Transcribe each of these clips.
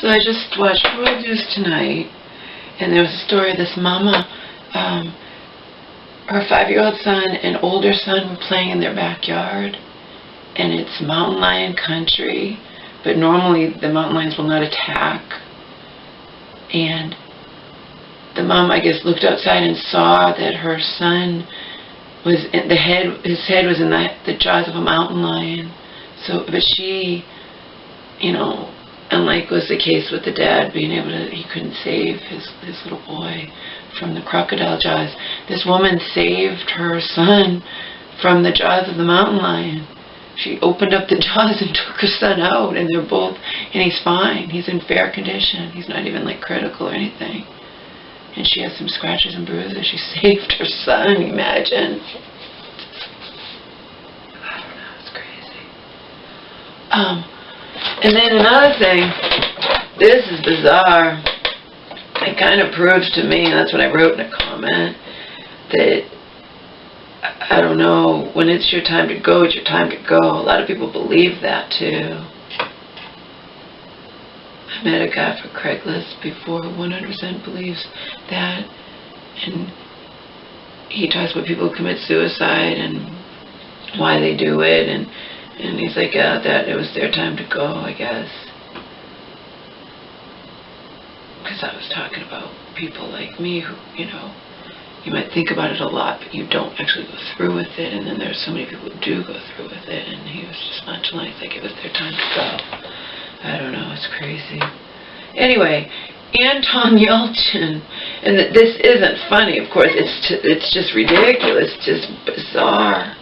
So I just watched World News tonight, and there was a story of this mama. Her 5-year-old son and older son were playing in their backyard, and it's mountain lion country, but normally the mountain lions will not attack. And the mom, I guess, looked outside and saw that her son was in his head was in the jaws of a mountain lion. So, but she, you know, unlike was the case with the dad being able to, he couldn't save his little boy from the crocodile jaws. This woman saved her son from the jaws of the mountain lion. She opened up the jaws and took her son out, and they're both, and he's fine. He's in fair condition. He's not even like critical or anything. And she has some scratches and bruises. She saved her son, imagine. I don't know, it's crazy. And then another thing, this is bizarre. It kind of proves to me, and that's what I wrote in a comment, that, I don't know, when it's your time to go, it's your time to go. A lot of people believe that too. I met a guy for Craigslist before who 100% believes that, and he talks about people who commit suicide and why they do it, and he's like, yeah, that it was their time to go, I guess. Because I was talking about people like me who, you know, you might think about it a lot, but you don't actually go through with it, and then there's so many people who do go through with it, and he was just nonchalant. He's like, it was their time to go. I don't know, it's crazy. Anyway, Anton Yelchin, and this isn't funny, of course, it's just ridiculous, just bizarre.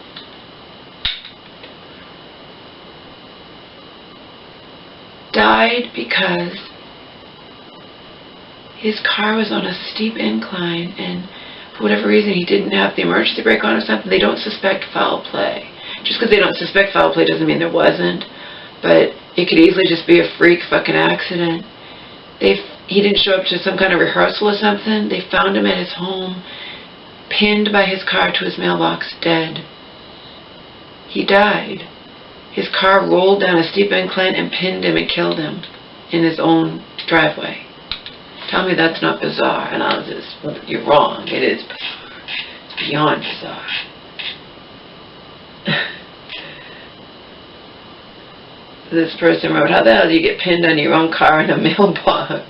Died because his car was on a steep incline, and for whatever reason he didn't have the emergency brake on or something. They don't suspect foul play. Just because they don't suspect foul play doesn't mean there wasn't, but it could easily just be a freak fucking accident. He didn't show up to some kind of rehearsal or something. They found him at his home, pinned by his car to his mailbox, dead. He died. His car rolled down a steep incline and pinned him and killed him in his own driveway. Tell me that's not bizarre. And I was just, you're wrong. It is bizarre. It's beyond bizarre. This person wrote, how the hell do you get pinned on your own car in a mailbox?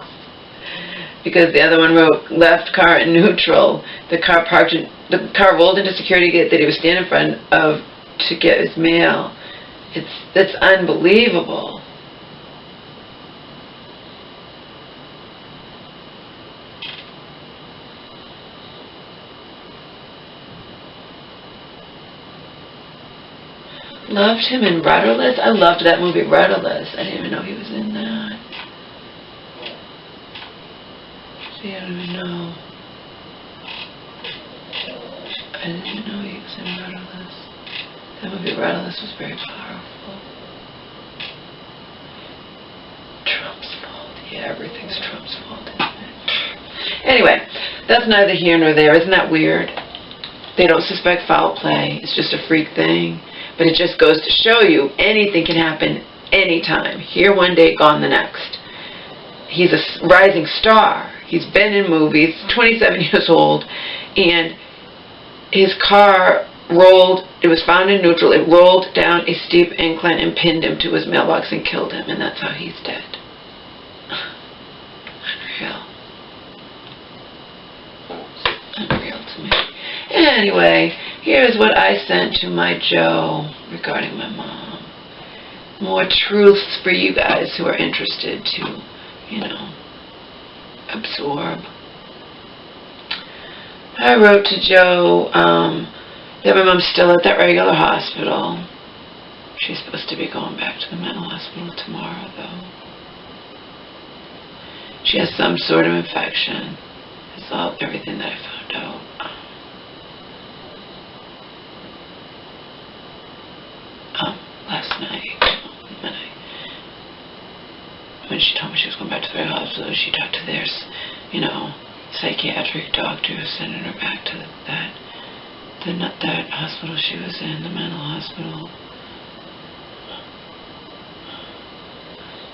Because the other one wrote, left car in neutral. The car rolled into security gate that he was standing in front of to get his mail. That's unbelievable. Loved him in Rudderless. I loved that movie, Rudderless. I didn't even know he was in that. See, I don't even know. I didn't even know he was in Rudderless. That movie, Rudderless, was very powerful. Trump's fault. Yeah, everything's Trump's fault, isn't it? Anyway, that's neither here nor there. Isn't that weird? They don't suspect foul play. It's just a freak thing. But it just goes to show you anything can happen anytime. Here one day, gone the next. He's a rising star. He's been in movies, 27 years old, and his car rolled, it was found in neutral, it rolled down a steep incline and pinned him to his mailbox and killed him, and that's how he's dead. Unreal. Unreal to me. Anyway, here's what I sent to my Joe regarding my mom. More truths for you guys who are interested to, you know, absorb. I wrote to Joe that my mom's still at that regular hospital. She's supposed to be going back to the mental hospital tomorrow, though. She has some sort of infection. That's all, everything that I found out. Last night, when she told me she was going back to the hospital, she talked to their, you know, psychiatric doctor who sent her back to that hospital she was in, the mental hospital.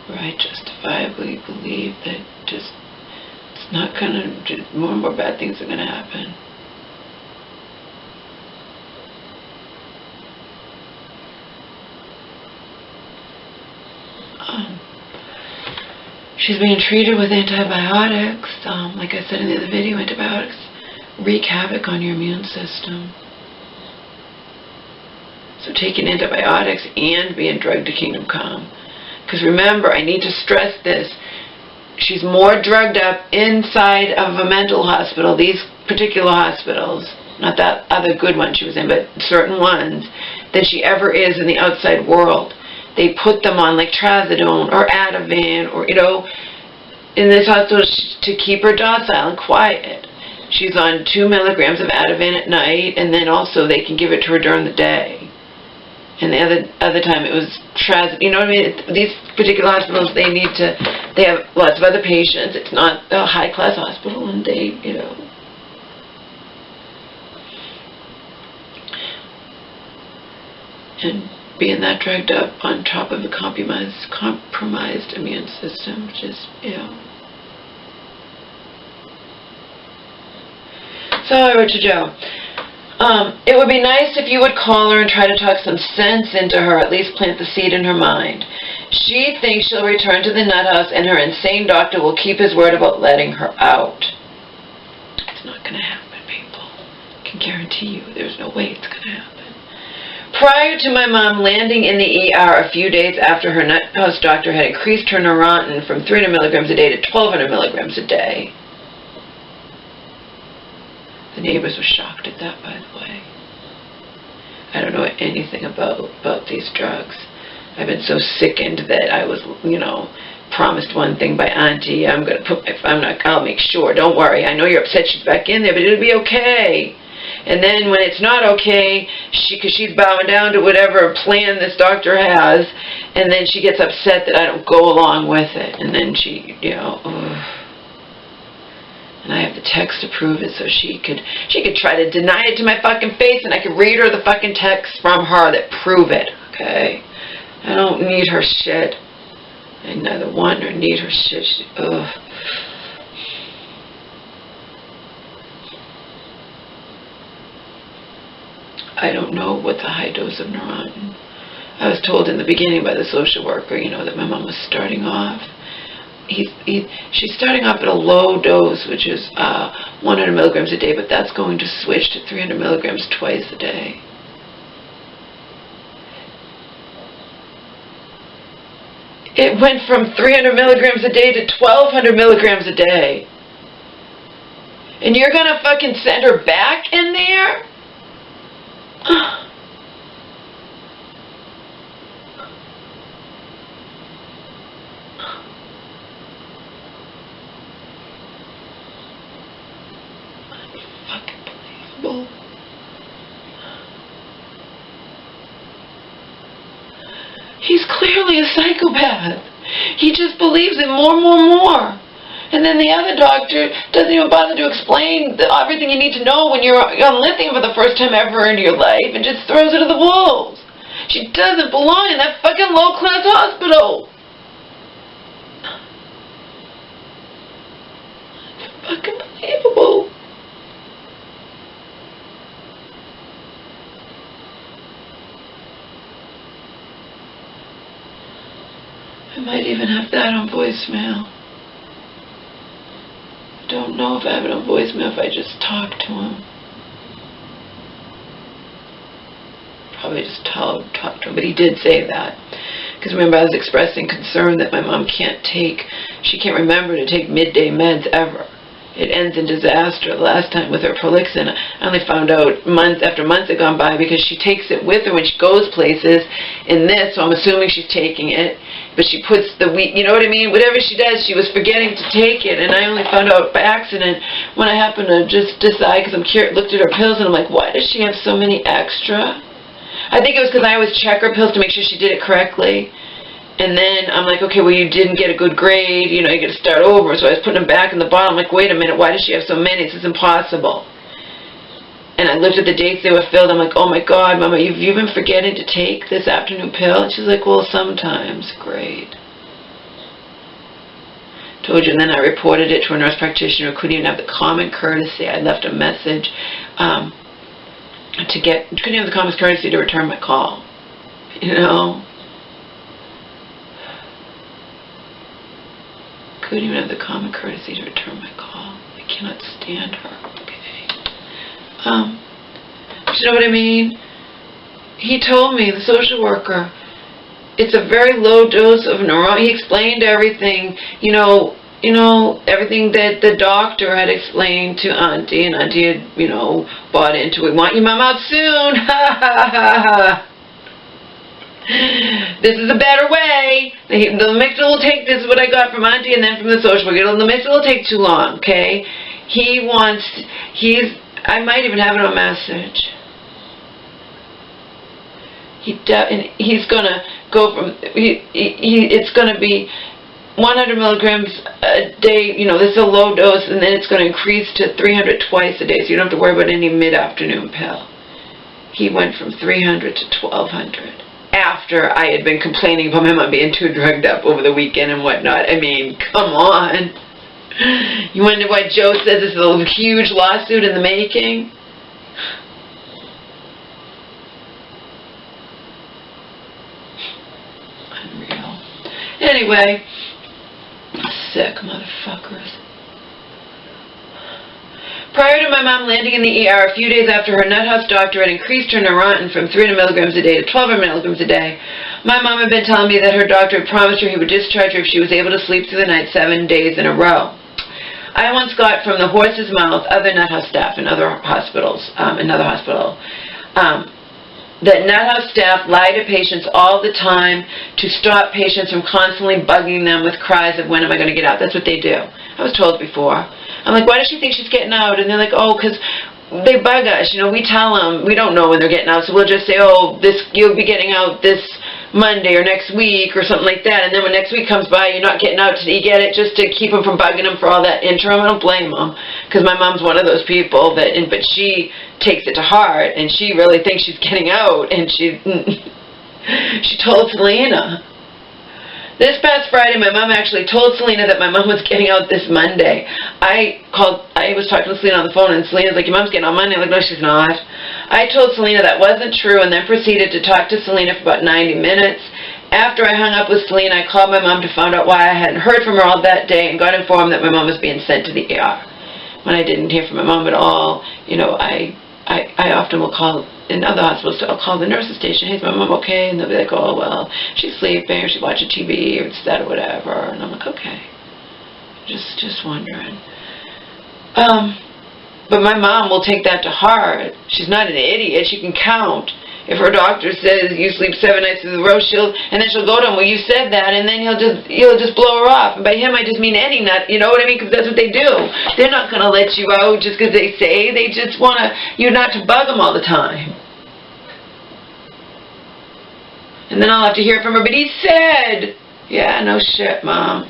where I justifiably believe that just it's not gonna, more and more bad things are gonna happen. She's being treated with antibiotics. Like I said in the other video, antibiotics wreak havoc on your immune system. So taking antibiotics and being drugged to kingdom come. Because remember, I need to stress this. She's more drugged up inside of a mental hospital, these particular hospitals, not that other good one she was in, but certain ones, than she ever is in the outside world. They put them on like trazodone or Ativan or, in this hospital to keep her docile and quiet. She's on 2 milligrams of Ativan at night, and then also they can give it to her during the day. And the other time it was trazodone. You know what I mean? These particular hospitals, they have lots of other patients. It's not a high-class hospital, and they, and being that drugged up on top of a compromised immune system, which is, So I wrote to Joe, it would be nice if you would call her and try to talk some sense into her, at least plant the seed in her mind. She thinks she'll return to the nut house and her insane doctor will keep his word about letting her out. It's not going to happen, people. I can guarantee you there's no way it's going to happen. Prior to my mom landing in the ER a few days after her nut house doctor had increased her Neurontin from 300 milligrams a day to 1,200 milligrams a day. The neighbors were shocked at that, by the way. I don't know anything about these drugs. I've been so sickened that I was, promised one thing by Auntie. I'll make sure. Don't worry. I know you're upset she's back in there, but it'll be okay. And then when it's not okay, because she's bowing down to whatever plan this doctor has, and then she gets upset that I don't go along with it. And then she, and I have the text to prove it, so she could try to deny it to my fucking face, and I could read her the fucking text from her that prove it, okay? I don't need her shit. I neither want or need her shit. I don't know what's a high dose of Neurontin. I was told in the beginning by the social worker, that my mom was starting off. She's starting off at a low dose, which is 100 milligrams a day, but that's going to switch to 300 milligrams twice a day. It went from 300 milligrams a day to 1,200 milligrams a day. And you're going to fucking send her back in there? Unfucking believable. He's clearly a psychopath. He just believes it more. And then the other doctor doesn't even bother to explain everything you need to know when you're on lithium for the first time ever in your life and just throws it to the wolves. She doesn't belong in that fucking low-class hospital. It's fucking believable. I might even have that on voicemail. Don't know if I have it on voicemail if I just talk to him. Probably just talk to him, but he did say that. Because remember, I was expressing concern that my mom she can't remember to take midday meds ever. It ends in disaster. The last time with her Prolixin, I only found out months after months had gone by because she takes it with her when she goes places in this, so I'm assuming she's taking it. But she puts the wheat, you know what I mean? Whatever she does, she was forgetting to take it, and I only found out by accident when I happened to just decide, because I'm curious, looked at her pills, and I'm like, why does she have so many extra? I think it was because I always check her pills to make sure she did it correctly. And then I'm like, okay, well, you didn't get a good grade, you got to start over. So I was putting them back in the bottle. I'm like, wait a minute, why does she have so many? This is impossible. And I looked at the dates they were filled. I'm like, oh my God, Mama, you've been forgetting to take this afternoon pill? And she's like, well, sometimes. Great. told you, and then I reported it to a nurse practitioner who couldn't even have the common courtesy. I left a message couldn't have the common courtesy to return my call. You know? Couldn't even have the common courtesy to return my call. I cannot stand her. Okay. You know what I mean? He told me, the social worker, it's a very low dose of neuron. He explained everything, you know, everything that the doctor had explained to Auntie, and Auntie had, bought into it. Want your mom out soon? Ha ha ha ha. This is a better way. The mixer will take, this is what I got from Auntie and then from the social worker. The mixer will take too long, okay? I might even have it on message. He's gonna go from, it's gonna be 100 milligrams a day, this is a low dose, and then it's going to increase to 300 twice a day, so you don't have to worry about any mid-afternoon pill. He went from 300 to 1,200. After I had been complaining about my mom being too drugged up over the weekend and whatnot. I mean, come on. You wonder why Joe says this is a huge lawsuit in the making? Unreal. Anyway, sick motherfuckers. Prior to my mom landing in the ER, a few days after her nut house doctor had increased her Neurontin from 300 milligrams a day to 1,200 milligrams a day, my mom had been telling me that her doctor had promised her he would discharge her if she was able to sleep through the night 7 days in a row. I once got from the horse's mouth other nut house staff in other hospitals, that nut house staff lie to patients all the time to stop patients from constantly bugging them with cries of, when am I going to get out? That's what they do. I was told before. I'm like, why does she think she's getting out? And they're like, oh, because they bug us. We tell them, we don't know when they're getting out, so we'll just say, oh, you'll be getting out this Monday or next week or something like that. And then when next week comes by, you're not getting out till you get it, just to keep them from bugging them for all that interim. I don't blame them, because my mom's one of those people but she takes it to heart, and she really thinks she's getting out, and she told Selena. This past Friday, my mom actually told Selena that my mom was getting out this Monday. I was talking to Selena on the phone, and Selena's like, your mom's getting out Monday. I'm like, no, she's not. I told Selena that wasn't true, and then proceeded to talk to Selena for about 90 minutes. After I hung up with Selena, I called my mom to find out why I hadn't heard from her all that day, and got informed that my mom was being sent to the ER. When I didn't hear from my mom at all, I often will call, in other hospitals, I'll call the nurse's station, hey, is my mom okay? And they'll be like, oh, well, she's sleeping, or she's watching TV, or it's that, or whatever. And I'm like, okay. Just wondering. But my mom will take that to heart. She's not an idiot. She can count. If her doctor says you sleep 7 nights in a row, and then she'll go to him, well, you said that, and then he'll just blow her off. And by him, I just mean any nut, you know what I mean? Because that's what they do. They're not going to let you out just because they say. They just want you not to bug them all the time. And then I'll have to hear from her, but he said, yeah, no shit, Mom.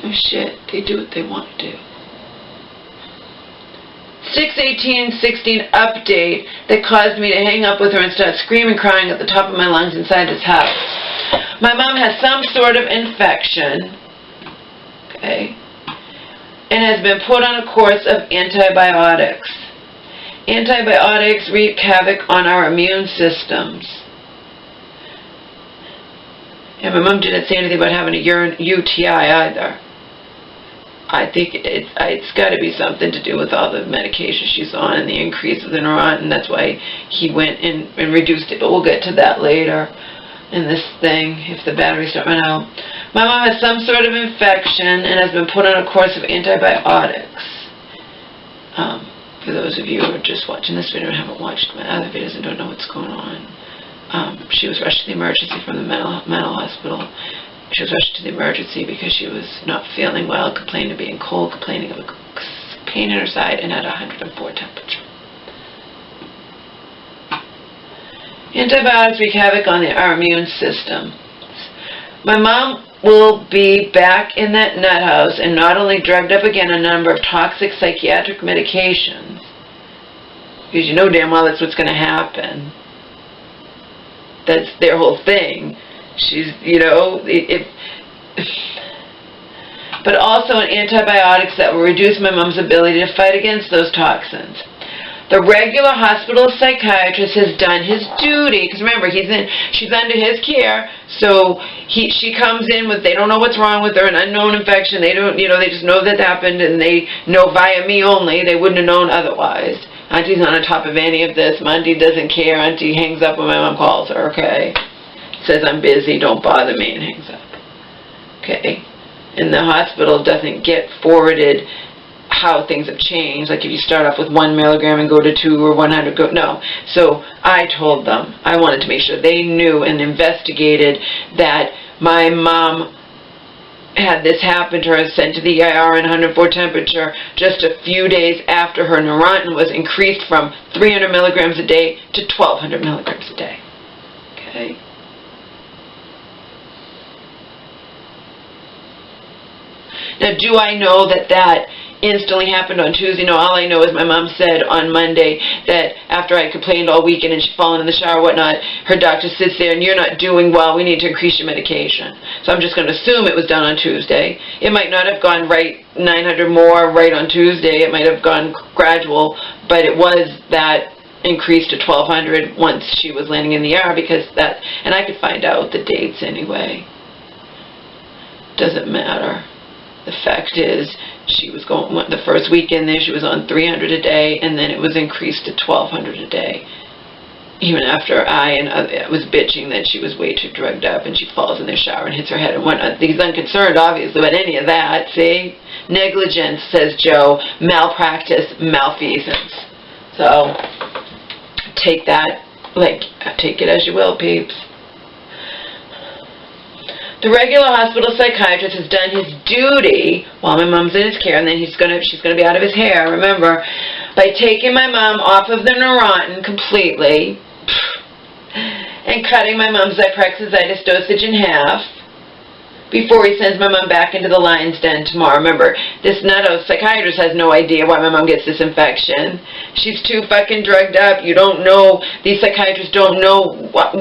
No shit. They do what they want to do. 6/18/16 update that caused me to hang up with her and start screaming, crying at the top of my lungs inside this house. My mom has some sort of infection, okay, and has been put on a course of antibiotics. Antibiotics wreak havoc on our immune systems. And my mom didn't say anything about having a UTI either. I think it's got to be something to do with all the medication she's on and the increase of the Neurontin, and that's why he went and reduced it. But we'll get to that later in this thing, if the batteries start running out. My mom has some sort of infection and has been put on a course of antibiotics. For those of you who are just watching this video and haven't watched my other videos and don't know what's going on, she was rushed to the emergency from the mental hospital. She was rushed to the emergency because she was not feeling well, complaining of being cold, complaining of a pain in her side, and had 104 temperature. Antibiotics wreak havoc on our immune system. My mom will be back in that nut house and not only drugged up again a number of toxic psychiatric medications, because you know damn well that's what's going to happen. That's their whole thing. She's, but also in antibiotics that will reduce my mom's ability to fight against those toxins. The regular hospital psychiatrist has done his duty, because remember, she's under his care, so she comes in with, they don't know what's wrong with her, an unknown infection, they don't, they just know that happened, and they know via me only, they wouldn't have known otherwise. Auntie's not on top of any of this, my auntie doesn't care, auntie hangs up when my mom calls her, okay? Says, I'm busy, don't bother me, and hangs up. Okay? And the hospital doesn't get forwarded how things have changed, like if you start off with 1 milligram and go to 2 or 100, no. So I told them, I wanted to make sure they knew and investigated that my mom had this happen to her, sent to the ER in 104 temperature just a few days after her Neurontin was increased from 300 milligrams a day to 1,200 milligrams a day. Okay? Now, do I know that that instantly happened on Tuesday? No, all I know is my mom said on Monday that after I complained all weekend and she'd fallen in the shower or whatnot, her doctor sits there and you're not doing well, we need to increase your medication. So I'm just going to assume it was done on Tuesday. It might not have gone right 900 more right on Tuesday. It might have gone gradual, but it was that increased to 1,200 once she was landing in the ER because that, and I could find out the dates anyway. Doesn't matter. The fact is, she was going, the first weekend there, she was on 300 a day, and then it was increased to 1,200 a day. Even after I was bitching that she was way too drugged up, and she falls in the shower and hits her head and whatnot. He's unconcerned, obviously, about any of that, see? Negligence, says Joe, malpractice, malfeasance. So, take that, take it as you will, peeps. The regular hospital psychiatrist has done his duty while my mom's in his care, and then she's going to be out of his hair, remember, by taking my mom off of the Neurontin completely and cutting my mom's Zyprexa dosage in half before he sends my mom back into the lion's den tomorrow. Remember, this nutto psychiatrist has no idea why my mom gets this infection. She's too fucking drugged up. You don't know, these psychiatrists don't know what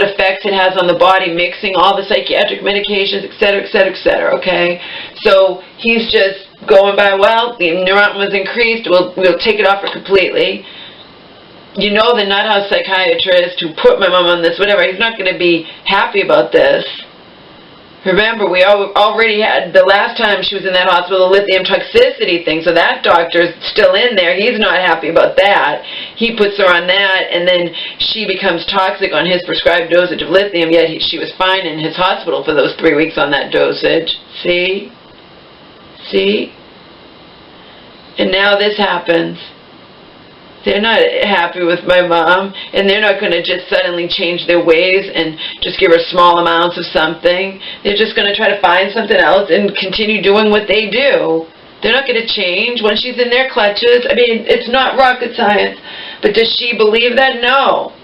effects it has on the body, mixing all the psychiatric medications, etc., etc., etc., okay? So he's just going by, well, the Neurontin was increased, we'll take it off her completely. You know the nut house psychiatrist who put my mom on this, whatever, he's not going to be happy about this. Remember, we already had, the last time she was in that hospital, the lithium toxicity thing, so that doctor's still in there. He's not happy about that. He puts her on that, and then she becomes toxic on his prescribed dosage of lithium, yet she was fine in his hospital for those 3 weeks on that dosage. See? See? And now this happens. They're not happy with my mom, and they're not going to just suddenly change their ways and just give her small amounts of something. They're just going to try to find something else and continue doing what they do. They're not going to change when she's in their clutches. I mean, it's not rocket science. But does she believe that? No.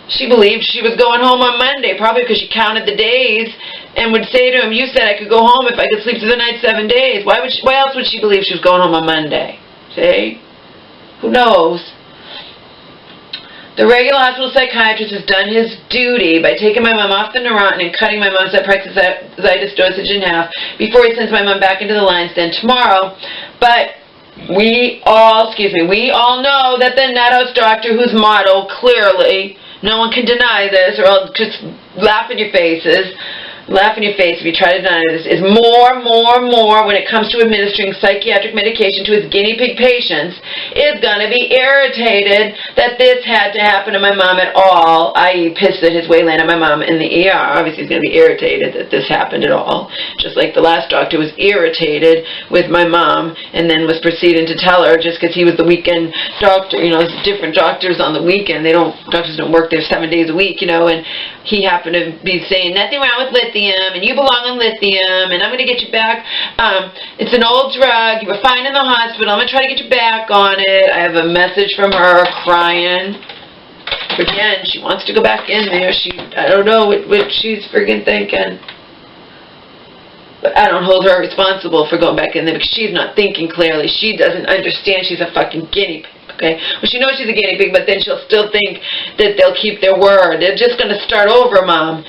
She believed she was going home on Monday, probably because she counted the days and would say to him, you said I could go home if I could sleep through the night 7 days. Why else would she believe she was going home on Monday? See? Who knows? The regular hospital psychiatrist has done his duty by taking my mom off the Neurontin and cutting my mom's Zyprexa dosage in half before he sends my mom back into the lion's den tomorrow. But we all know that the nut house doctor, whose motto clearly, no one can deny this, or I'll just laugh in your faces, if you try to deny this, is more when it comes to administering psychiatric medication to his guinea pig patients, is going to be irritated that this had to happen to my mom at all, i.e. pissed at his wayland of my mom in the ER. Obviously he's going to be irritated that this happened at all, just like the last doctor was irritated with my mom and then was proceeding to tell her just because he was the weekend doctor, there's different doctors on the weekend, doctors don't work there 7 days a week, and he happened to be saying nothing wrong with lithium, and you belong on lithium, and I'm going to get you back. It's an old drug. You were fine in the hospital. I'm going to try to get you back on it. I have a message from her crying. Again, she wants to go back in there. I don't know what she's friggin' thinking. But I don't hold her responsible for going back in there because she's not thinking clearly. She doesn't understand she's a fucking guinea pig. Okay? Well, she knows she's a guinea pig, but then she'll still think that they'll keep their word. They're just going to start over, Mom.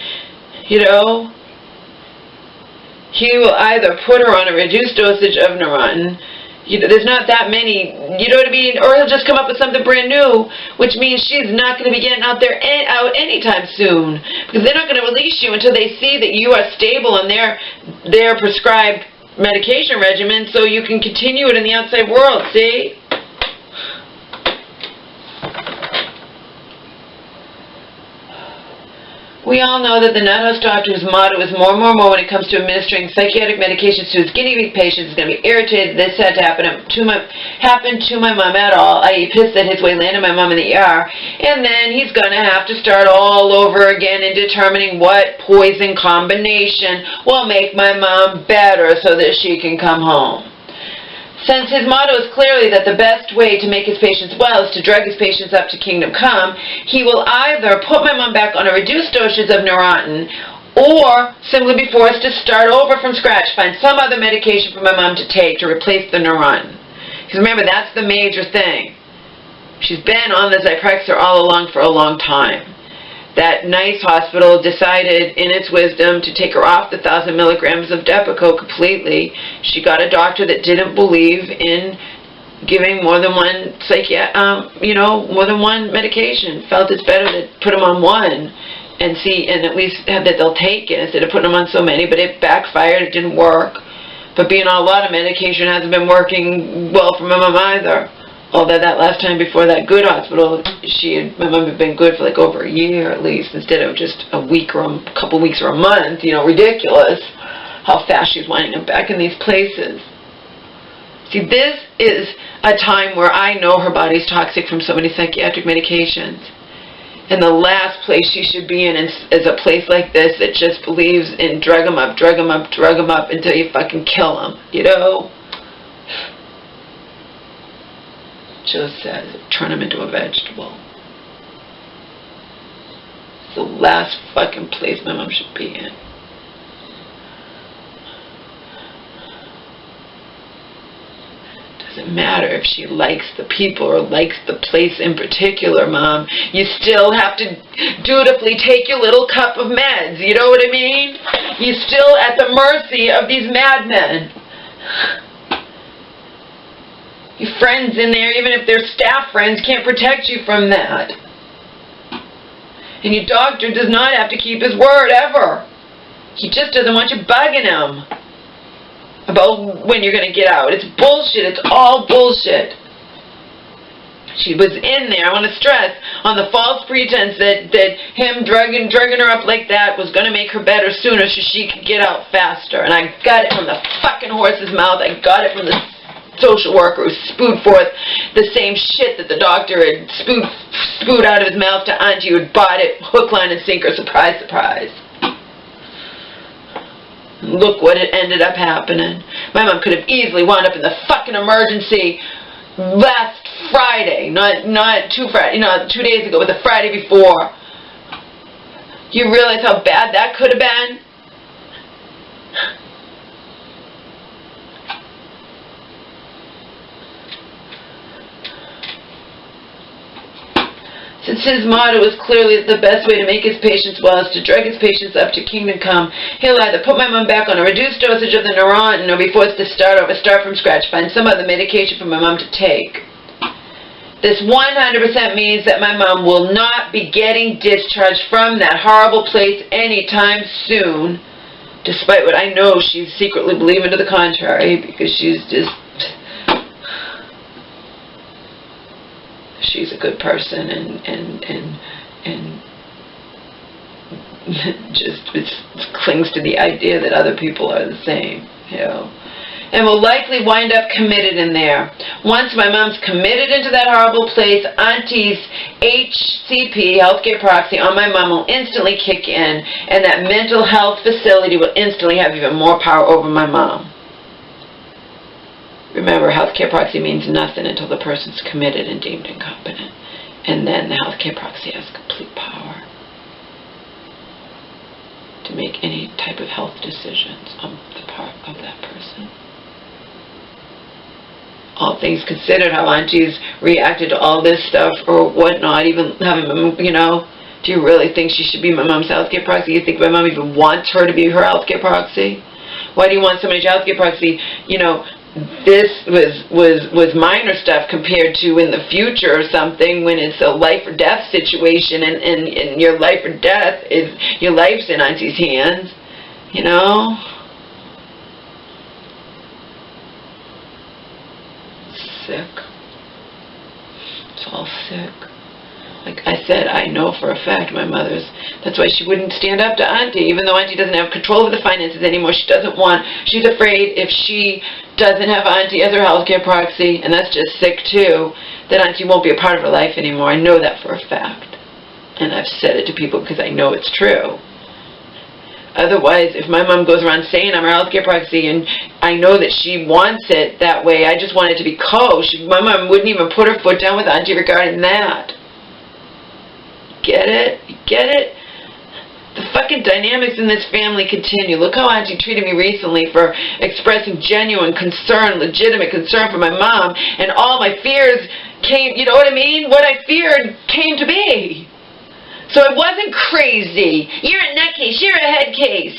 he will either put her on a reduced dosage of Neurontin. There's not that many, you know what I mean? Or he'll just come up with something brand new, which means she's not going to be getting out anytime soon. Because they're not going to release you until they see that you are stable in their prescribed medication regimen, so you can continue it in the outside world, see? We all know that the Nut House doctor's motto is more when it comes to administering psychiatric medications to his guinea pig patients. He's going to be irritated. This had to happen to my mom at all, i.e. pissed that his way landed my mom in the ER. And then he's going to have to start all over again in determining what poison combination will make my mom better so that she can come home. Since his motto is clearly that the best way to make his patients well is to drug his patients up to kingdom come, he will either put my mom back on a reduced dosage of Neurontin or simply be forced to start over from scratch, find some other medication for my mom to take to replace the Neurontin. Because remember, that's the major thing. She's been on the Zyprexa all along for a long time. That nice hospital decided in its wisdom to take her off the 1,000 milligrams of Depakote completely. She got a doctor that didn't believe in giving more than one more than one medication. Felt it's better to put them on one and see, and at least have that they'll take it instead of putting them on so many. But it backfired. It didn't work. But being on a lot of medication hasn't been working well for my mom either. Although that last time before that good hospital, my mom had been good for like over a year at least, instead of just a week or a couple weeks or a month. Ridiculous how fast she's winding up back in these places. See, this is a time where I know her body's toxic from so many psychiatric medications. And the last place she should be in is a place like this that just believes in drug them up until you fucking kill them, Just says, turn him into a vegetable. It's the last fucking place my mom should be in. Doesn't matter if she likes the people or likes the place in particular, Mom. You still have to dutifully take your little cup of meds. You know what I mean? You're still at the mercy of these madmen. Your friends in there, even if they're staff friends, can't protect you from that. And your doctor does not have to keep his word, ever. He just doesn't want you bugging him about when you're going to get out. It's bullshit. It's all bullshit. She was in there, I want to stress, on the false pretense that him drugging her up like that was going to make her better sooner so she could get out faster. And I got it from the fucking horse's mouth. I got it from the social worker who spewed forth the same shit that the doctor had spewed out of his mouth to Auntie, who had bought it hook, line, and sinker. Surprise, surprise. Look what it ended up happening. My mom could have easily wound up in the fucking emergency last Friday, not 2 days ago, but the Friday before. You realize how bad that could have been? Since his motto is clearly that the best way to make his patients well is to drug his patients up to kingdom come, he'll either put my mom back on a reduced dosage of the Neurontin or be forced to start from scratch, find some other medication for my mom to take. This 100% means that my mom will not be getting discharged from that horrible place anytime soon, despite what I know she's secretly believing to the contrary, because she's a good person and just clings to the idea that other people are the same, and will likely wind up committed in there. Once my mom's committed into that horrible place, Auntie's HCP, healthcare proxy, on my mom will instantly kick in, and that mental health facility will instantly have even more power over my mom. Remember, healthcare proxy means nothing until the person's committed and deemed incompetent. And then the healthcare proxy has complete power to make any type of health decisions on the part of that person. All things considered, how Auntie's reacted to all this stuff or whatnot, even having, do you really think she should be my mom's healthcare proxy? You think my mom even wants her to be her healthcare proxy? Why do you want so much health care proxy? You know, this was minor stuff compared to in the future or something when it's a life or death situation, and your life or death is, your life's in Auntie's hands, you know? Sick. It's all sick. Like I said, I know for a fact my mother's, that's why she wouldn't stand up to Auntie, even though Auntie doesn't have control of the finances anymore. She doesn't want, she's afraid if she doesn't have Auntie as her healthcare proxy, and that's just sick too, that Auntie won't be a part of her life anymore. I know that for a fact. And I've said it to people because I know it's true. Otherwise, if my mom goes around saying I'm her healthcare proxy and I know that she wants it that way, I just want it to be my mom wouldn't even put her foot down with Auntie regarding that. Get it? Get it? The fucking dynamics in this family continue. Look how Auntie treated me recently for expressing genuine concern, legitimate concern for my mom, and all my fears came, you know what I mean? What I feared came to be. So it wasn't crazy. You're a nut case. You're a head case.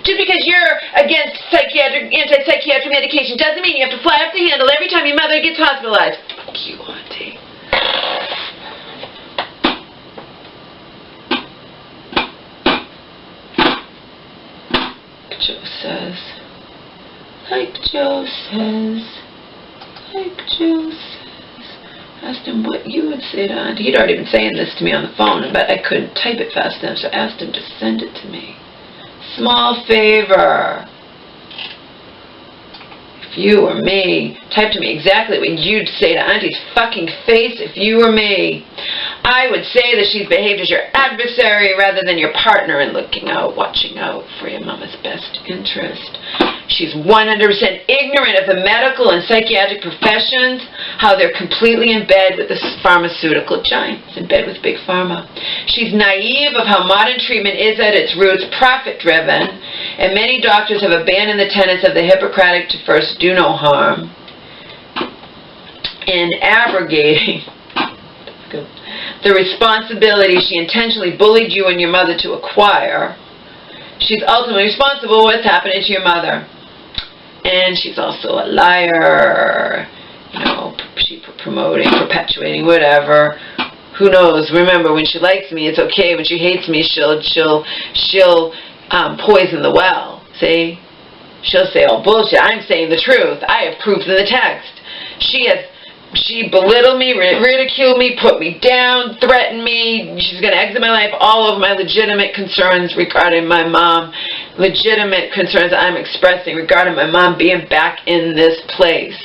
Just because you're against anti-psychiatric medication doesn't mean you have to fly off the handle every time your mother gets hospitalized. Fuck you, Auntie. Joe says, like Joe says, like Joe says. Asked him what you would say to Auntie. He'd already been saying this to me on the phone, but I couldn't type it fast enough, so I asked him to send it to me. Small favor. If you were me, type to me exactly what you'd say to Auntie's fucking face if you were me. I would say that she's behaved as your adversary rather than your partner in looking out, watching out for your mama's best interest. She's 100% ignorant of the medical and psychiatric professions, how they're completely in bed with the pharmaceutical giants, in bed with Big Pharma. She's naive of how modern treatment is at its roots profit-driven, and many doctors have abandoned the tenets of the Hippocratic to first do no harm, and abrogating the responsibility she intentionally bullied you and your mother to acquire. She's ultimately responsible for what's happening to your mother. And she's also a liar, you know, she promoting, perpetuating, whatever. Who knows? Remember, when she likes me, it's okay. When she hates me, she'll poison the well. See? She'll say, oh, bullshit, I'm saying the truth. I have proof in the text. She belittled me, ridiculed me, put me down, threatened me. She's going to exit my life. All of my legitimate concerns regarding my mom, legitimate concerns I'm expressing regarding my mom being back in this place.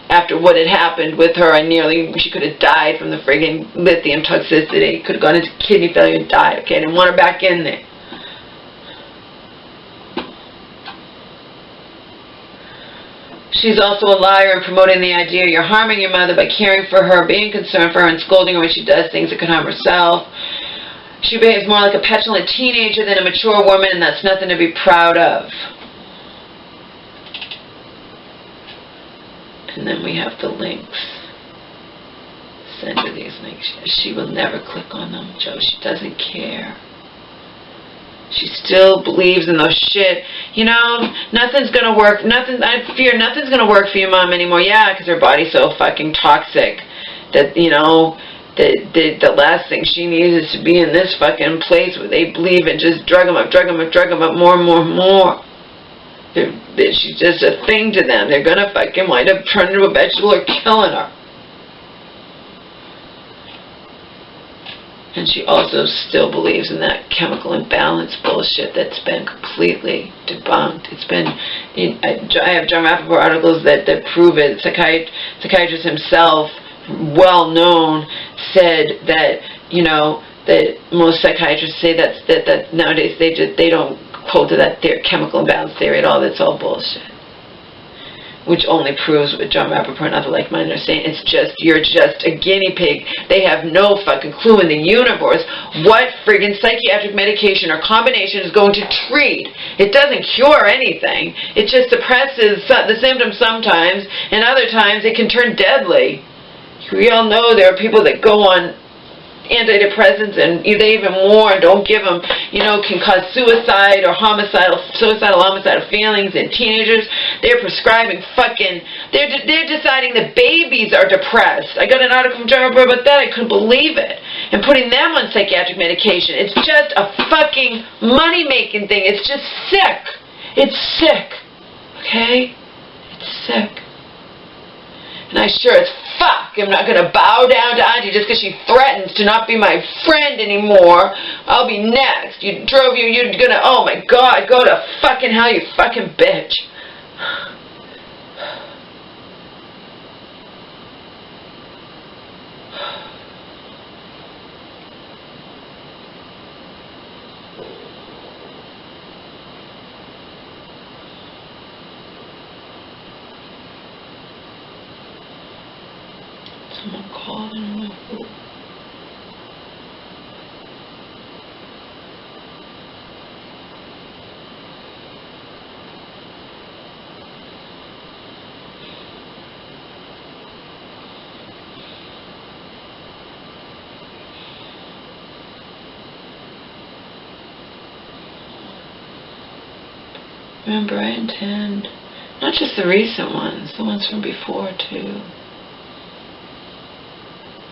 After what had happened with her, she could have died from the friggin' lithium toxicity. Could have gone into kidney failure and died. Okay, I didn't want her back in there. She's also a liar in promoting the idea you're harming your mother by caring for her, being concerned for her, and scolding her when she does things that could harm herself. She behaves more like a petulant teenager than a mature woman, and that's nothing to be proud of. And then we have the links. Send her these links. She will never click on them, Joe. She doesn't care. She still believes in those shit. You know, nothing's gonna work. I fear nothing's gonna work for your mom anymore. Yeah, because her body's so fucking toxic that, you know, the last thing she needs is to be in this fucking place where they believe in just drug them up, more and more and more. She's just a thing to them. They're gonna fucking wind up turning to a vegetable or killing her. And she also still believes in that chemical imbalance bullshit that's been completely debunked. I have John Rappaport articles that prove it. Psychiatrist himself, well known, said that, you know, that most psychiatrists say that nowadays they don't hold to that chemical imbalance theory at all. That's all bullshit. Which only proves what John Rappaport and other like-minded are saying. It's just, you're just a guinea pig. They have no fucking clue in the universe what friggin' psychiatric medication or combination is going to treat. It doesn't cure anything. It just suppresses the symptoms sometimes, and other times it can turn deadly. We all know there are people that go on antidepressants, and they even warn, don't give them, can cause suicide or homicidal feelings in teenagers. They're prescribing they're deciding that babies are depressed. I got an article from John about that. I couldn't believe it. And putting them on psychiatric medication. It's just a fucking money-making thing. It's just sick. It's sick. Okay? It's sick. And I sure as fuck am not going to bow down to Auntie just because she threatens to not be my friend anymore. I'll be next. You're going to, oh my God, go to fucking hell, you fucking bitch. Someone called, I don't know who. Remember, I intend, not just the recent ones, the ones from before too.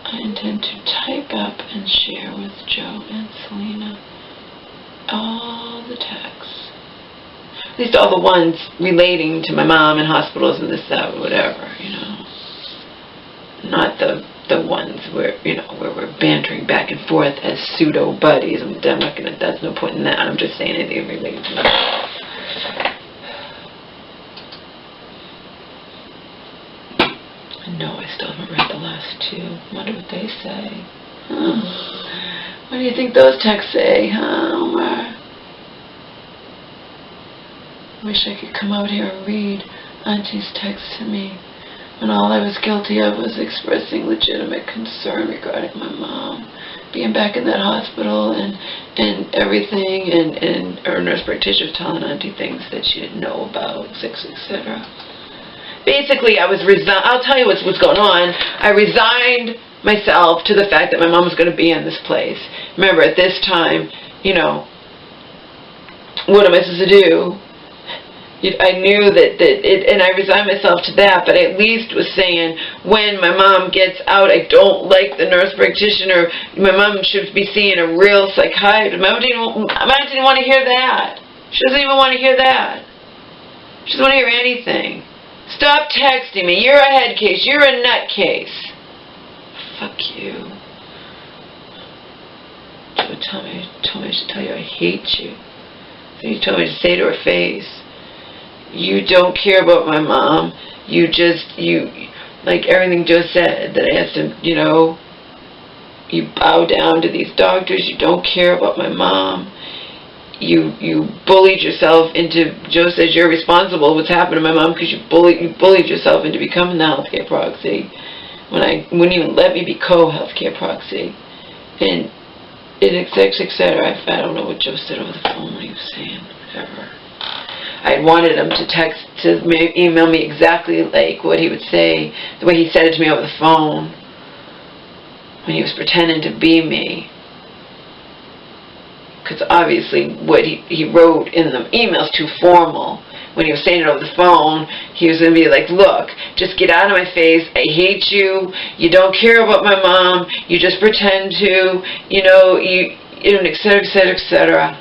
I intend to type up and share with Joe and Selena all the texts. At least all the ones relating to my mom and hospitals and this, that, whatever, Not the ones where, where we're bantering back and forth as pseudo buddies. I'm not gonna, that's no point in that. I'm just saying anything related to my No, I still haven't read the last two. I wonder what they say. What do you think those texts say, Omar? Wish I could come out here and read Auntie's text to me when all I was guilty of was expressing legitimate concern regarding my mom being back in that hospital and everything, and her nurse practitioner telling Auntie things that she didn't know about, etc. Basically, I'll tell you what's going on. I resigned myself to the fact that my mom was going to be in this place. Remember, at this time, what am I supposed to do? I knew that and I resigned myself to that, but I at least was saying, when my mom gets out, I don't like the nurse practitioner. My mom should be seeing a real psychiatrist. My mom didn't want to hear that. She doesn't even want to hear that. She doesn't want to hear anything. Stop texting me. You're a head case. You're a nut case. Fuck you. Joe told me I should tell you I hate you. So you told me to say to her face, you don't care about my mom. You like everything Joe said, that I asked him, you bow down to these doctors. You don't care about my mom. You bullied yourself into, Joe says you're responsible what's happened to my mom because you bullied yourself into becoming the healthcare proxy when I wouldn't even let me be co-healthcare proxy, and etc. I don't know what Joe said over the phone, what he was saying, whatever. I wanted him to email me exactly like what he would say, the way he said it to me over the phone when he was pretending to be me. Because obviously what he wrote in the email's too formal. When he was saying it over the phone, he was going to be like, look, just get out of my face. I hate you. You don't care about my mom. You just pretend to, etc., etc., etc.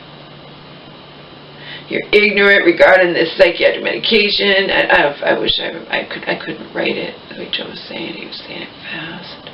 You're ignorant regarding this psychiatric medication. I wish I couldn't write it the way Joe was saying it. He was saying it fast.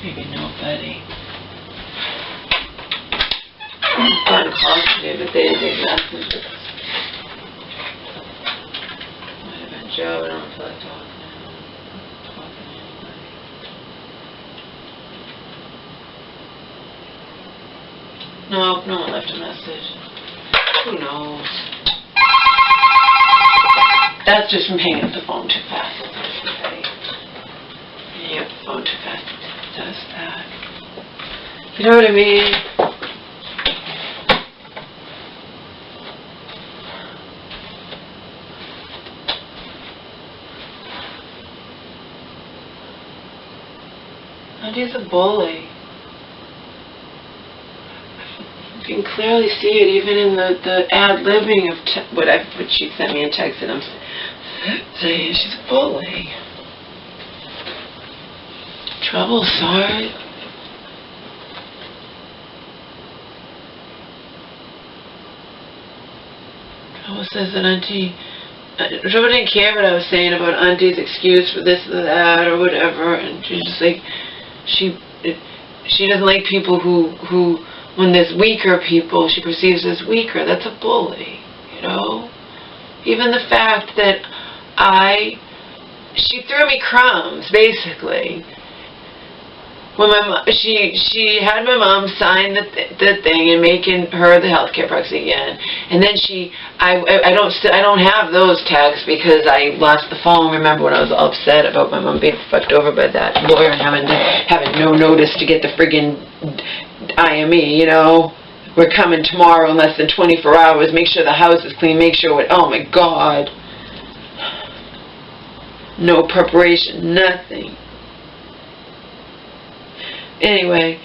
Maybe nobody. On call today, but they didn't take messages. Might have been Joe, I don't feel like talking. No, no one left a message. Who knows? That's just from hanging up the phone too fast. Hanging up the phone too fast does that. You know what I mean? Auntie's a bully. You can clearly see it even in the ad-libbing of what she sent me in text, and I'm saying she's a bully. Trouble, sorry. Trouble says that Auntie... Trouble didn't care what I was saying about Auntie's excuse for this or that or whatever, and she's just like... She doesn't like people who when there's weaker people, she perceives as weaker. That's a bully, you know? Even the fact that she threw me crumbs, basically. When my mom, she had my mom sign the thing and making her the healthcare proxy again, and then I don't have those texts because I lost the phone. Remember when I was upset about my mom being fucked over by that lawyer and having no notice to get the friggin' IME, you know? We're coming tomorrow in less than 24 hours. Make sure the house is clean. Make sure oh my God. No preparation, nothing. Anyway,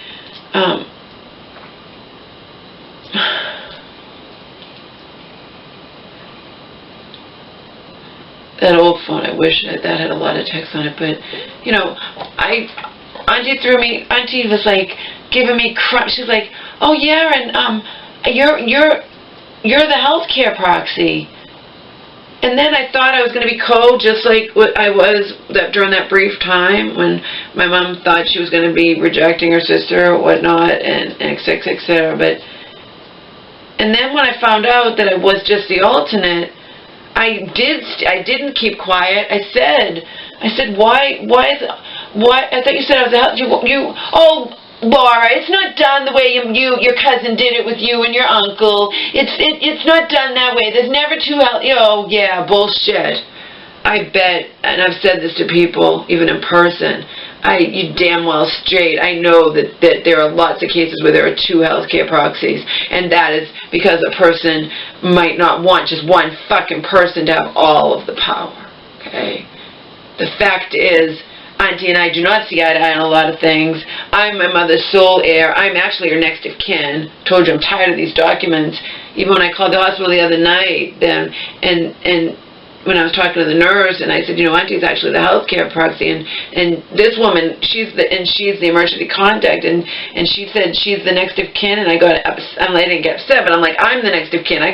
that old phone, I wish that had a lot of text on it, but, you know, Auntie was like, giving me crap. She's like, oh yeah, and, you're the healthcare proxy. And then I thought I was going to be cold, just like what I was during that brief time when my mom thought she was going to be rejecting her sister or whatnot, and et cetera. And then when I found out that I was just the alternate, I didn't keep quiet. I said, why? I thought you said I was the oh. Laura, it's not done the way your cousin did it with you and your uncle. It's not done that way. There's never two oh yeah, bullshit. I bet, and I've said this to people, even in person, you damn well straight, I know that there are lots of cases where there are two healthcare proxies, and that is because a person might not want just one fucking person to have all of the power, okay? The fact is, Auntie and I do not see eye to eye on a lot of things. I'm my mother's sole heir. I'm actually her next of kin. Told you I'm tired of these documents. Even when I called the hospital the other night, and when I was talking to the nurse, and I said, you know, Auntie's actually the healthcare proxy, and this woman, she's the emergency contact, and she said she's the next of kin, and I didn't get upset, but I'm like, I'm the next of kin. I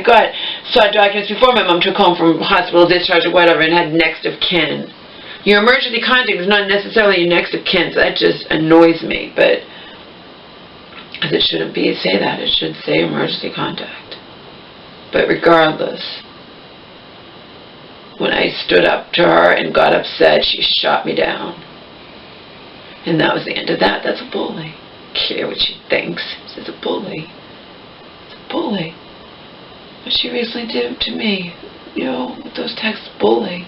saw documents before my mom took home from hospital discharge or whatever, and had next of kin. Your emergency contact is not necessarily your next of kin, so that just annoys me, but it shouldn't say that. It should say emergency contact. But regardless, when I stood up to her and got upset, she shot me down. And that was the end of that. That's a bully. I don't care what she thinks. She's a bully. It's a bully. What she recently did to me, you know, with those texts, bully.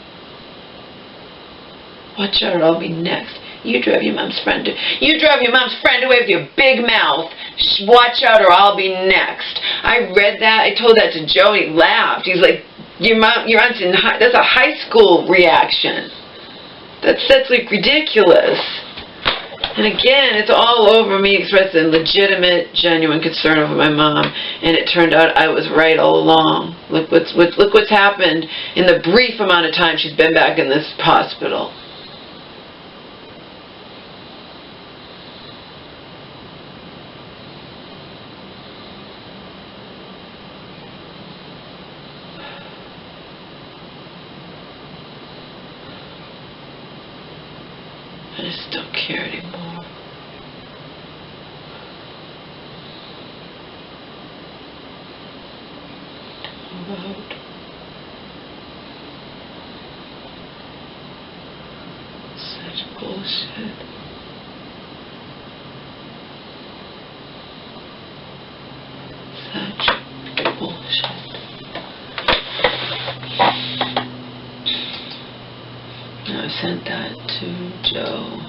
Watch out, or I'll be next. You drove your mom's friend away with your big mouth. Watch out, or I'll be next. I read that. I told that to Joe. He laughed. He's like, your aunt's that's a high school reaction. That's like ridiculous. And again, it's all over me expressing legitimate, genuine concern over my mom, and it turned out I was right all along. Look what's happened in the brief amount of time she's been back in this hospital. I just don't care anymore. About such bullshit. sent that to Joe,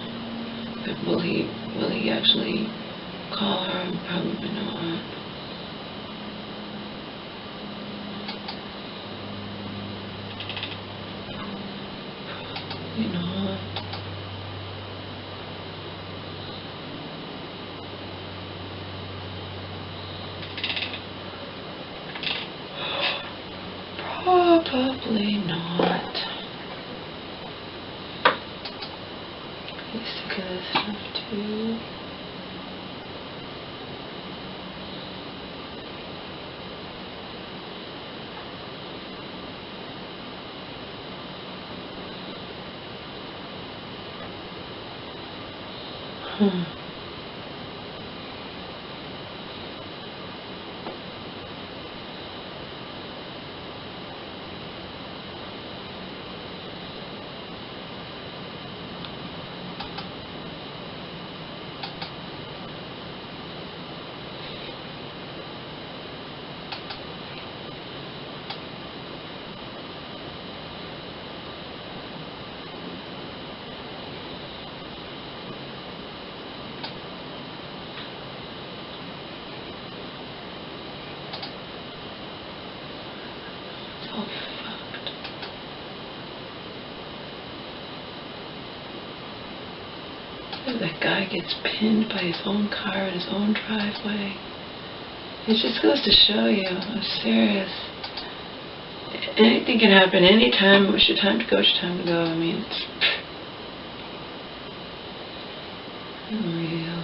but will he actually call her? Probably not. Probably not. Probably not. He's sick of this stuff too. So fucked. That guy gets pinned by his own car in his own driveway. It just goes to show you, I'm serious. Anything can happen anytime. It was your time to go, it's your time to go. I mean, it's unreal.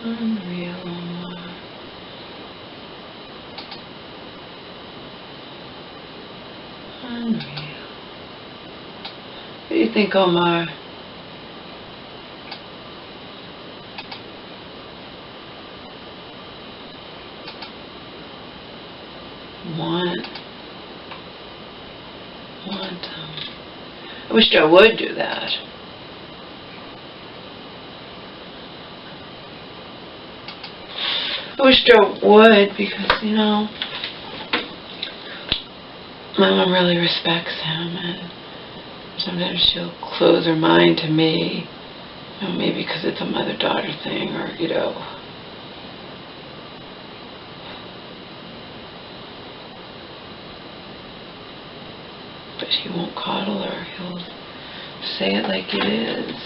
Unreal, Omar. Unreal. What do you think, Omar? I wish I would do that. I wish I would, because, you know, my mom really respects him, and sometimes she'll close her mind to me, you know, maybe because it's a mother-daughter thing, or, you know. But he won't coddle her. He'll say it like it is.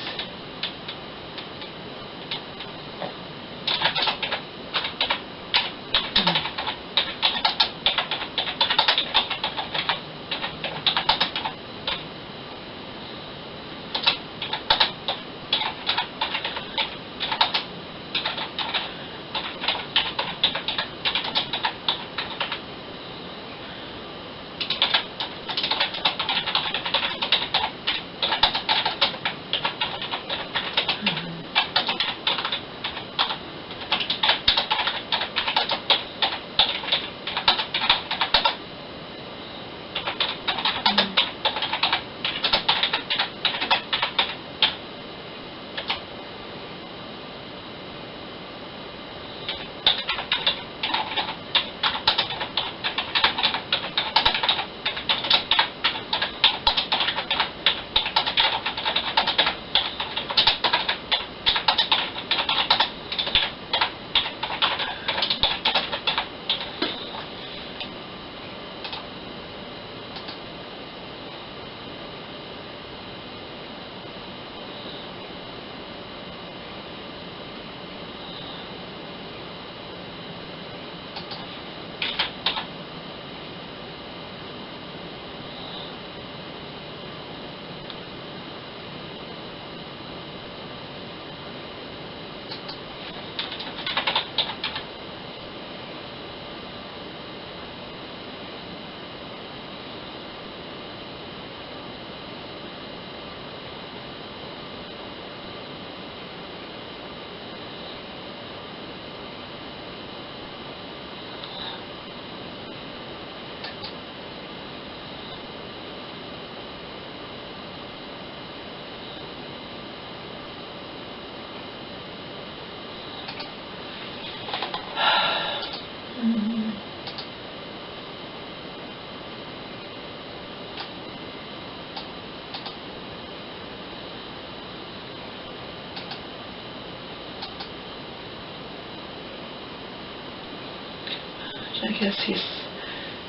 says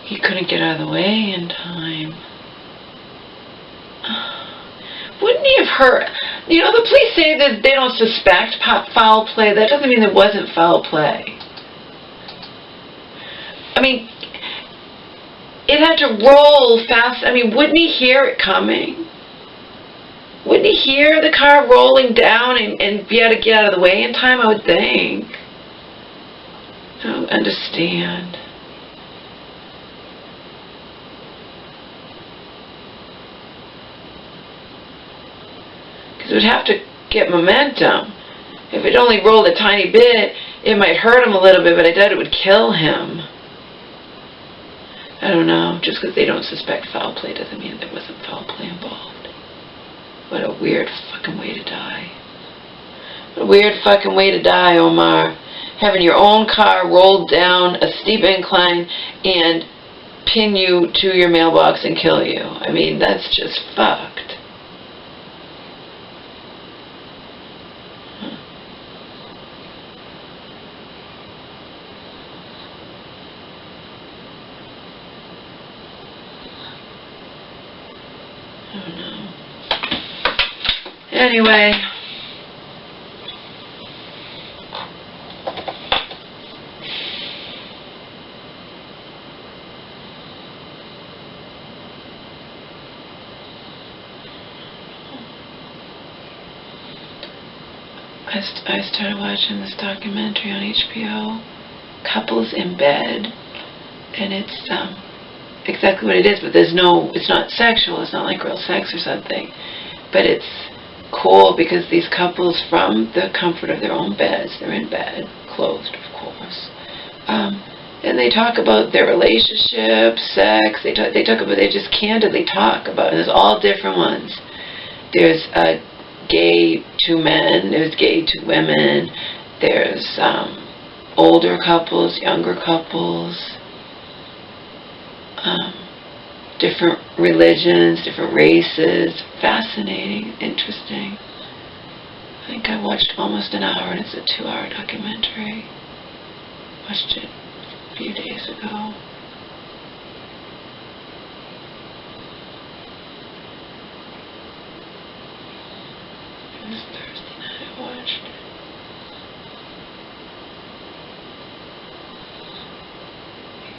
he couldn't get out of the way in time. Wouldn't he have heard? You know, the police say that they don't suspect foul play. That doesn't mean there wasn't foul play. I mean, it had to roll fast. I mean, wouldn't he hear it coming? Wouldn't he hear the car rolling down and be able to get out of the way in time, I would think. I don't understand. Because it would have to get momentum. If it only rolled a tiny bit, it might hurt him a little bit, but I doubt it would kill him. I don't know. Just because they don't suspect foul play doesn't mean there wasn't foul play involved. What a weird fucking way to die. What a weird fucking way to die, Omar. Having your own car rolled down a steep incline and pin you to your mailbox and kill you. I mean, that's just fucked. I don't know. Anyway, I started watching this documentary on HBO, Couples in Bed, and it's exactly what it is, but it's not sexual, it's not like real sex or something, but it's cool because these couples, from the comfort of their own beds, they're in bed, clothed of course, and they talk about their relationship, sex, they just candidly talk about it. There's all different ones. There's gay to men, there's gay to women, there's older couples, younger couples, different religions, different races. Fascinating, interesting. I think I watched almost an hour, and it's a 2-hour documentary. Watched it a few days ago. It was Thursday night I watched it.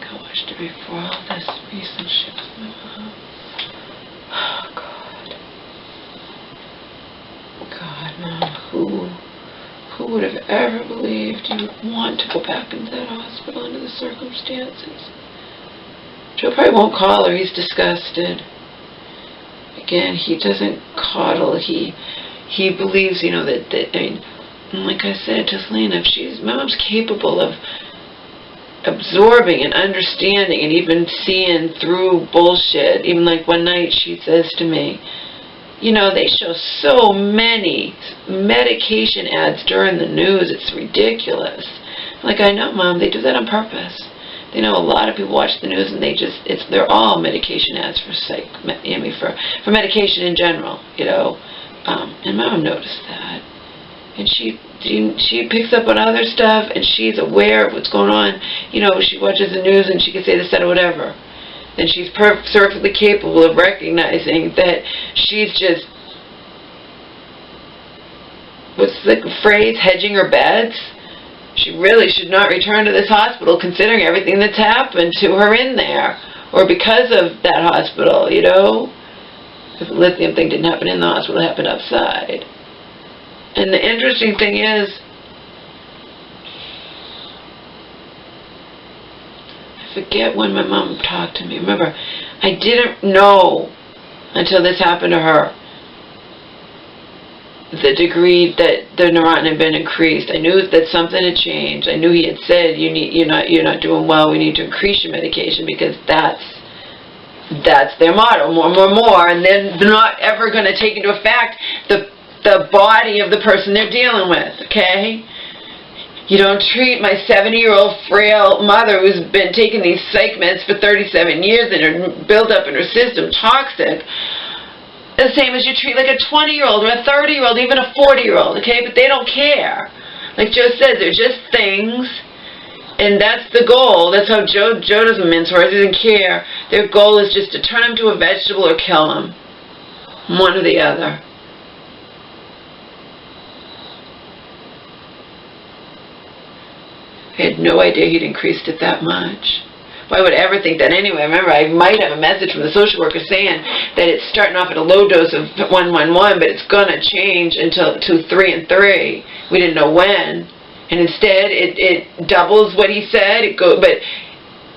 I watched it before all this recent shit with my mom. Oh, God. God, Mom, who would have ever believed you would want to go back into that hospital under the circumstances? Joe probably won't call her. He's disgusted. Again, he doesn't coddle. He believes, you know, that I mean, like I said to Selena, my mom's capable of absorbing and understanding and even seeing through bullshit. Even like one night she says to me, you know, they show so many medication ads during the news, it's ridiculous. Like, I know, Mom, they do that on purpose. They know a lot of people watch the news and they're all medication ads for for medication in general, you know. And Mom noticed that. And she picks up on other stuff, and she's aware of what's going on. You know, she watches the news and she can say this, that, or whatever. And she's perfectly capable of recognizing that she's just, what's the phrase, hedging her bets? She really should not return to this hospital considering everything that's happened to her in there, or because of that hospital, you know? Because the lithium thing didn't happen in the hospital, it happened outside. And the interesting thing is, I forget when my mom talked to me. Remember, I didn't know until this happened to her the degree that the neurotin had been increased. I knew that something had changed. I knew he had said, you're not doing well, we need to increase your medication, because that's their motto, more, and then they're not ever going to take into effect the body of the person they're dealing with, okay? You don't treat my 70-year-old frail mother who's been taking these psych meds for 37 years and are built up in her system, toxic, the same as you treat like a 20-year-old or a 30-year-old, even a 40-year-old, okay? But they don't care. Like Joe says, they're just things. And that's the goal. That's how Joe doesn't mince words. He doesn't care. Their goal is just to turn him to a vegetable or kill him. One or the other. I had no idea he'd increased it that much. Why would I ever think that anyway? Remember, I might have a message from the social worker saying that it's starting off at a low dose of 111, but it's going to change until to 3 and 3. We didn't know when. And instead, it doubles what he said. But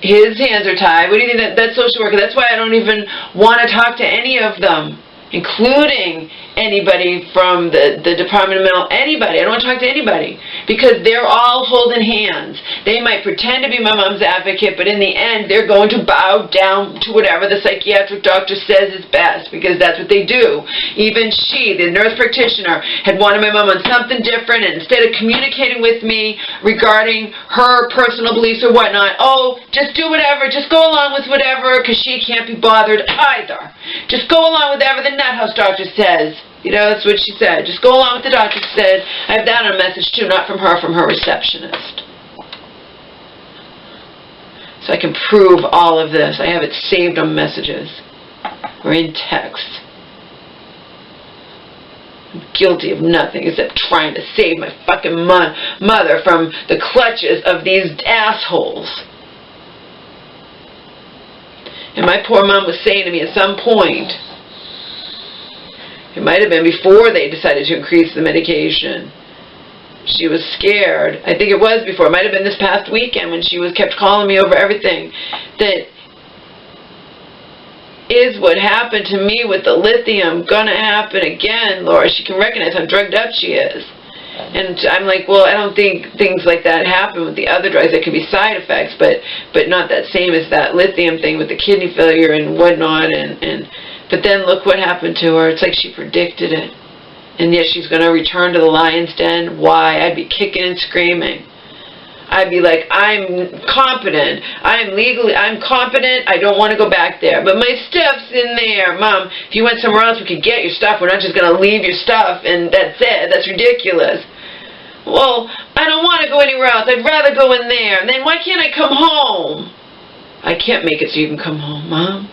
his hands are tied. What do you think that social worker? That's why I don't even want to talk to any of them, including anybody from the Department of Mental, anybody. I don't want to talk to anybody because they're all holding hands. They might pretend to be my mom's advocate, but in the end, they're going to bow down to whatever the psychiatric doctor says is best because that's what they do. Even she, the nurse practitioner, had wanted my mom on something different, and instead of communicating with me regarding her personal beliefs or whatnot, oh, just do whatever, just go along with whatever because she can't be bothered either. Just go along with whatever the nut house doctor says. You know, that's what she said. Just go along with the doctor said. I have that on a message too, not from her receptionist. So I can prove all of this. I have it saved on messages or in text. I'm guilty of nothing except trying to save my fucking mother from the clutches of these assholes. And my poor mom was saying to me at some point, it might have been before they decided to increase the medication. She was scared. I think it was before. It might have been this past weekend when she kept calling me over everything. That is what happened to me with the lithium gonna happen again, Laura? She can recognize how drugged up she is. And I'm like, well, I don't think things like that happen with the other drugs. There could be side effects, but not that same as that lithium thing with the kidney failure and whatnot. But then look what happened to her. It's like she predicted it. And yet she's going to return to the lion's den. Why? I'd be kicking and screaming. I'd be like, I'm competent. I'm competent. I don't want to go back there. But my stuff's in there. Mom, if you went somewhere else, we could get your stuff. We're not just going to leave your stuff and that's it. That's ridiculous. Well, I don't want to go anywhere else. I'd rather go in there. And then why can't I come home? I can't make it so you can come home, Mom.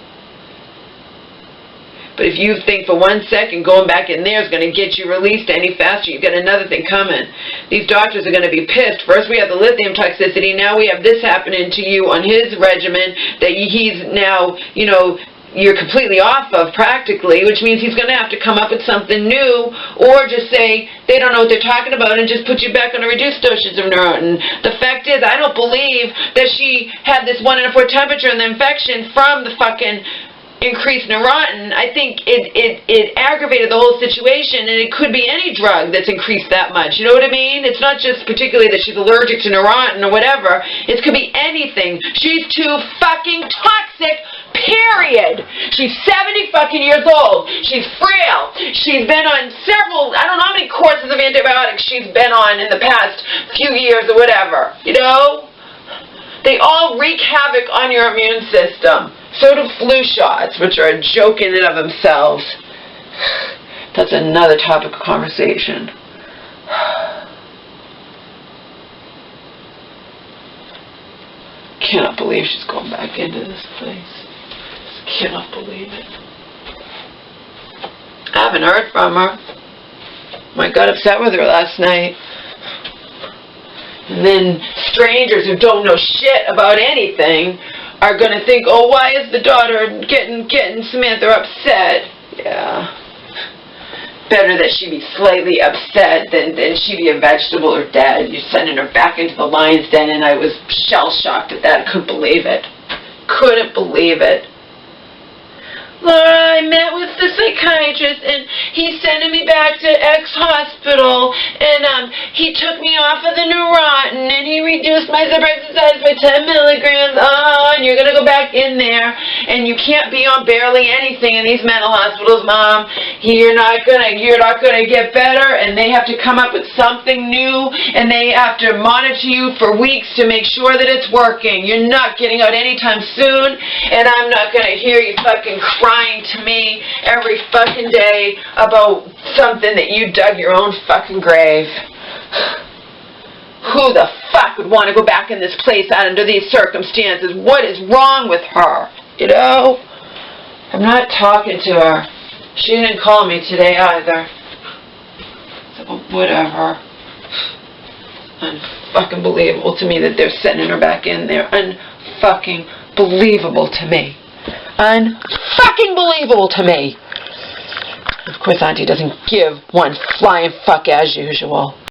But if you think for 1 second going back in there is going to get you released any faster, you've got another thing coming. These doctors are going to be pissed. First we have the lithium toxicity. Now we have this happening to you on his regimen that he's now, you know, you're completely off of practically, which means he's going to have to come up with something new or just say they don't know what they're talking about and just put you back on a reduced dosage of Neurontin. The fact is, I don't believe that she had this 1 in 4 temperature and the infection from the fucking increased Neurontin. I think it aggravated the whole situation, and it could be any drug that's increased that much. You know what I mean? It's not just particularly that she's allergic to Neurontin or whatever. It could be anything. She's too fucking toxic, period. She's 70 fucking years old. She's frail. She's been on several, I don't know how many courses of antibiotics she's been on in the past few years or whatever. You know? They all wreak havoc on your immune system. So do flu shots, which are a joke in and of themselves. That's another topic of conversation. Cannot believe she's going back into this place. Just cannot believe it. I haven't heard from her. I got upset with her last night. And then strangers who don't know shit about anything are going to think, oh, why is the daughter getting Samantha upset? Yeah. Better that she be slightly upset than she be a vegetable or dead. You're sending her back into the lion's den, and I was shell-shocked at that. I couldn't believe it. Couldn't believe it. Laura, I met with the psychiatrist, and he's sending me back to X hospital, and he took me off of the Neurontin, and he reduced my exercise by 10 milligrams, and you're going to go back in there, and you can't be on barely anything in these mental hospitals, Mom. You're not going to get better, and they have to come up with something new, and they have to monitor you for weeks to make sure that it's working. You're not getting out anytime soon, and I'm not going to hear you fucking crying to me every fucking day about something that you dug your own fucking grave. who the fuck would want to go back in this place under these circumstances? What is wrong with her? You know? I'm not talking to her. She didn't call me today either. So whatever. Unfucking believable to me that they're sending her back in there. Unfucking believable to me. Unfucking believable to me. Of course, Auntie doesn't give one flying fuck as usual.